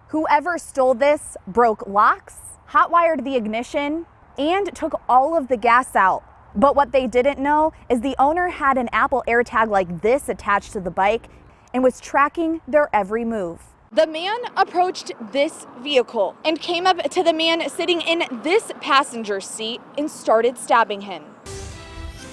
Whoever stole this broke locks, hot-wired the ignition, and took all of the gas out. But what they didn't know is the owner had an Apple AirTag like this attached to the bike and was tracking their every move. The man approached this vehicle and came up to the man sitting in this passenger seat and started stabbing him.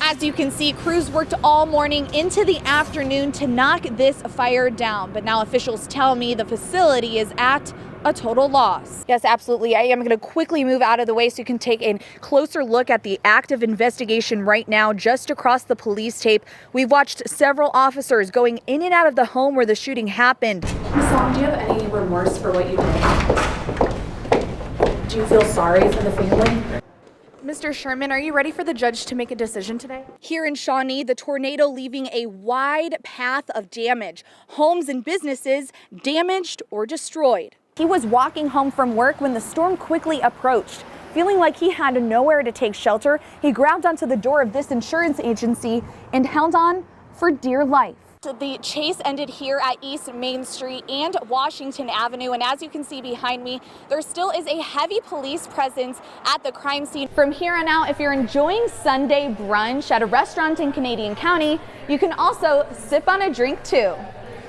As you can see, crews worked all morning into the afternoon to knock this fire down. But now officials tell me the facility is at a total loss. Yes, absolutely. I am going to quickly move out of the way so you can take a closer look at the active investigation right now just across the police tape. We've watched several officers going in and out of the home where the shooting happened. Ms. Long, do you have any remorse for what you did? Do you feel sorry for the family? Mr. Sherman, are you ready for the judge to make a decision today? Here in Shawnee, the tornado leaving a wide path of damage. Homes and businesses damaged or destroyed. He was walking home from work when the storm quickly approached. Feeling like he had nowhere to take shelter, he grabbed onto the door of this insurance agency and held on for dear life. The chase ended here at East Main Street and Washington Avenue, and as you can see behind me, there still is a heavy police presence at the crime scene. From here on out, if you're enjoying Sunday brunch at a restaurant in Canadian County, you can also sip on a drink too.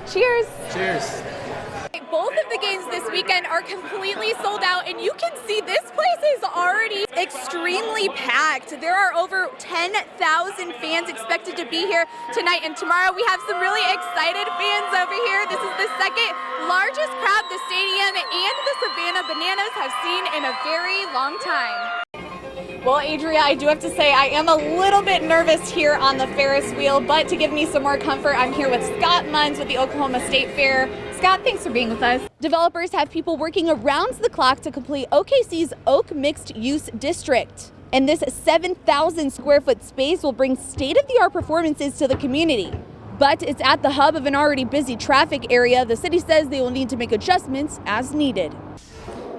Cheers! Cheers! Both of the games this weekend are completely sold out, and you can see this place is already extremely packed. There are over 10,000 fans expected to be here tonight, and tomorrow we have some really excited fans over here. This is the second largest crowd the stadium and the Savannah Bananas have seen in a very long time. Well, Adria, I do have to say I am a little bit nervous here on the Ferris wheel, but to give me some more comfort, I'm here with Scott Munns with the Oklahoma State Fair. Scott, thanks for being with us. Developers have people working around the clock to complete OKC's Oak Mixed Use District. And this 7,000 square foot space will bring state-of-the-art performances to the community. But it's at the hub of an already busy traffic area. The city says they will need to make adjustments as needed.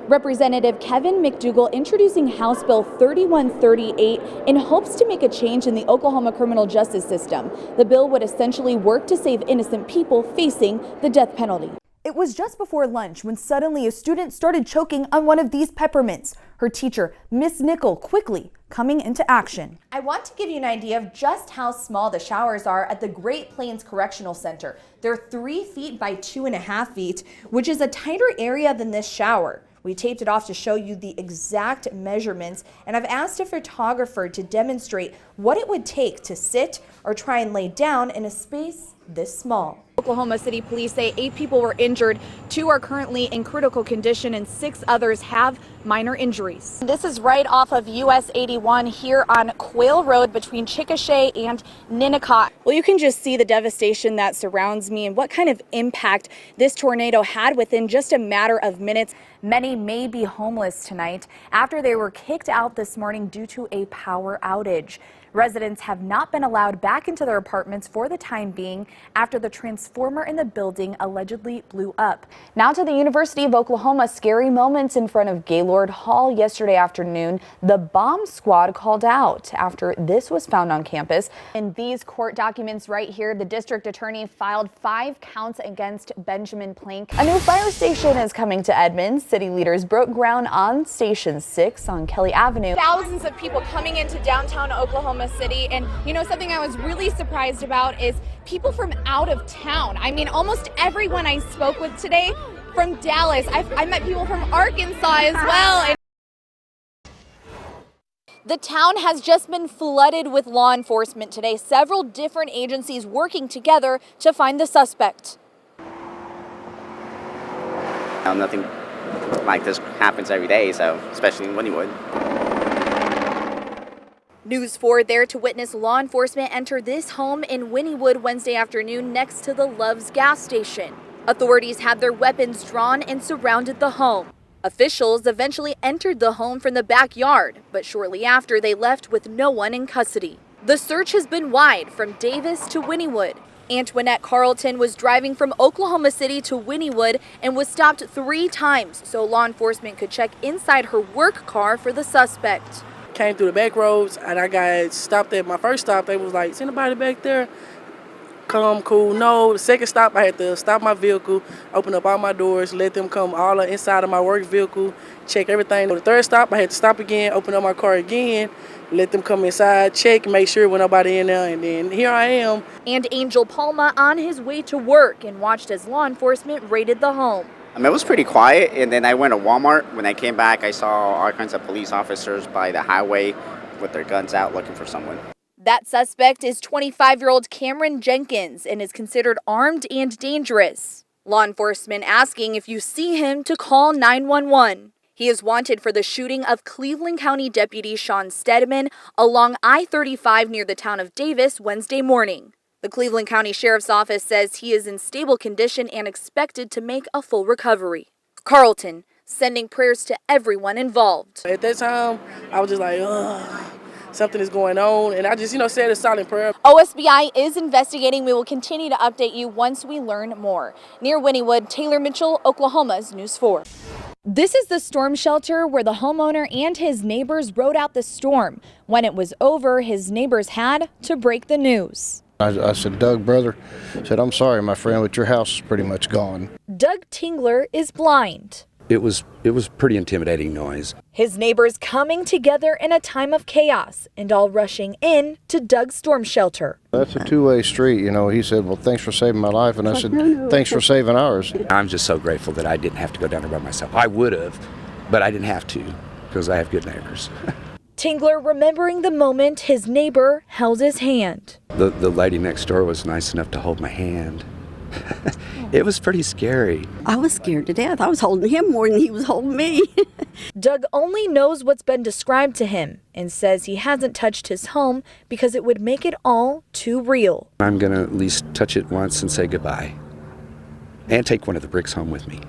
Representative Kevin McDougal introducing House Bill 3138 in hopes to make a change in the Oklahoma criminal justice system. The bill would essentially work to save innocent people facing the death penalty. It was just before lunch when suddenly a student started choking on one of these peppermints. Her teacher, Miss Nickel, quickly coming into action. I want to give you an idea of just how small the showers are at the Great Plains Correctional Center. They're 3 feet by 2.5 feet, which is a tighter area than this shower. We taped it off to show you the exact measurements, and I've asked a photographer to demonstrate what it would take to sit or try and lay down in a space this small. Oklahoma City police say 8 people were injured, 2 are currently in critical condition, and 6 others have minor injuries. This is right off of US 81 here on Quail Road between Chickasha and Ninnekah. Well, you can just see the devastation that surrounds me and what kind of impact this tornado had within just a matter of minutes. Many may be homeless tonight after they were kicked out this morning due to a power outage. Residents have not been allowed back into their apartments for the time being after the transformer in the building allegedly blew up. Now to the University of Oklahoma. Scary moments in front of Gaylord Hall yesterday afternoon. The bomb squad called out after this was found on campus. In these court documents right here, the district attorney filed 5 counts against Benjamin Plank. A new fire station is coming to Edmonds. City leaders broke ground on Station 6 on Kelly Avenue. Thousands of people coming into downtown Oklahoma City, and you know, something I was really surprised about is people from out of town. I mean, almost everyone I spoke with today from Dallas. I met people from Arkansas as well. And the town has just been flooded with law enforcement today. Several different agencies working together to find the suspect. Nothing like this happens every day, so especially in Wynnewood. News 4 there to witness law enforcement enter this home in Wynnewood Wednesday afternoon next to the Love's gas station. Authorities had their weapons drawn and surrounded the home. Officials eventually entered the home from the backyard, but shortly after they left with no one in custody. The search has been wide from Davis to Wynnewood. Antoinette Carlton was driving from Oklahoma City to Wynnewood and was stopped 3 times so law enforcement could check inside her work car for the suspect. Came through the back roads and I got stopped at my first stop. They was like, "Is anybody back there?" calm, cool. No, the second stop, I had to stop my vehicle, open up all my doors, let them come all inside of my work vehicle, check everything. The third stop, I had to stop again, open up my car again, let them come inside, check, make sure when nobody in there, and then here I am. And Angel Palma on his way to work and watched as law enforcement raided the home. It was pretty quiet, and then I went to Walmart. When I came back, I saw all kinds of police officers by the highway with their guns out looking for someone. That suspect is 25-year-old Cameron Jenkins and is considered armed and dangerous. Law enforcement asking if you see him to call 911. He is wanted for the shooting of Cleveland County Deputy Sean Stedman along I-35 near the town of Davis Wednesday morning. The Cleveland County Sheriff's Office says he is in stable condition and expected to make a full recovery. Carlton, sending prayers to everyone involved. At that time, I was just like, ugh, something is going on, and I just, said a silent prayer. OSBI is investigating. We will continue to update you once we learn more. Near Wynnewood, Taylor Mitchell, Oklahoma's News 4. This is the storm shelter where the homeowner and his neighbors rode out the storm. When it was over, his neighbors had to break the news. I said, Doug, brother, said, I'm sorry, my friend, but your house is pretty much gone. Doug Tingler is blind. It was pretty intimidating noise. His neighbors coming together in a time of chaos and all rushing in to Doug's storm shelter. That's a two-way street, He said, well, thanks for saving my life. And I said, thanks for saving ours. I'm just so grateful that I didn't have to go down there by myself. I would have, but I didn't have to because I have good neighbors. Tingler remembering the moment his neighbor held his hand. The lady next door was nice enough to hold my hand. It was pretty scary. I was scared to death. I was holding him more than he was holding me. Doug only knows what's been described to him and says he hasn't touched his home because it would make it all too real. I'm going to at least touch it once and say goodbye and take one of the bricks home with me.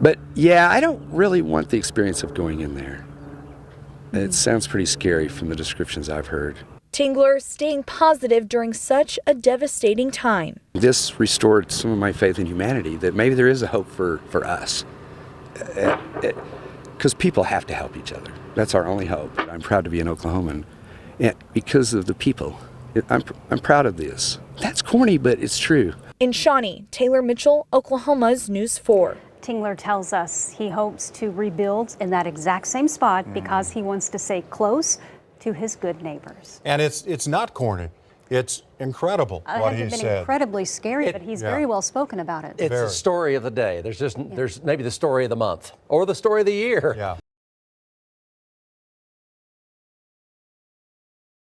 But yeah, I don't really want the experience of going in there. It sounds pretty scary from the descriptions I've heard. Tingler staying positive during such a devastating time. This restored some of my faith in humanity, that maybe there is a hope for us. Because people have to help each other. That's our only hope. I'm proud to be an Oklahoman. And because of the people, I'm proud of this. That's corny, but it's true. In Shawnee, Taylor Mitchell, Oklahoma's News 4. Tingler tells us he hopes to rebuild in that exact same spot because he wants to stay close to his good neighbors. And it's not corny. It's incredible what he It has said. been incredibly scary, but he's very well spoken about it. It's the story of the day. There's maybe the story of the month or the story of the year. Yeah.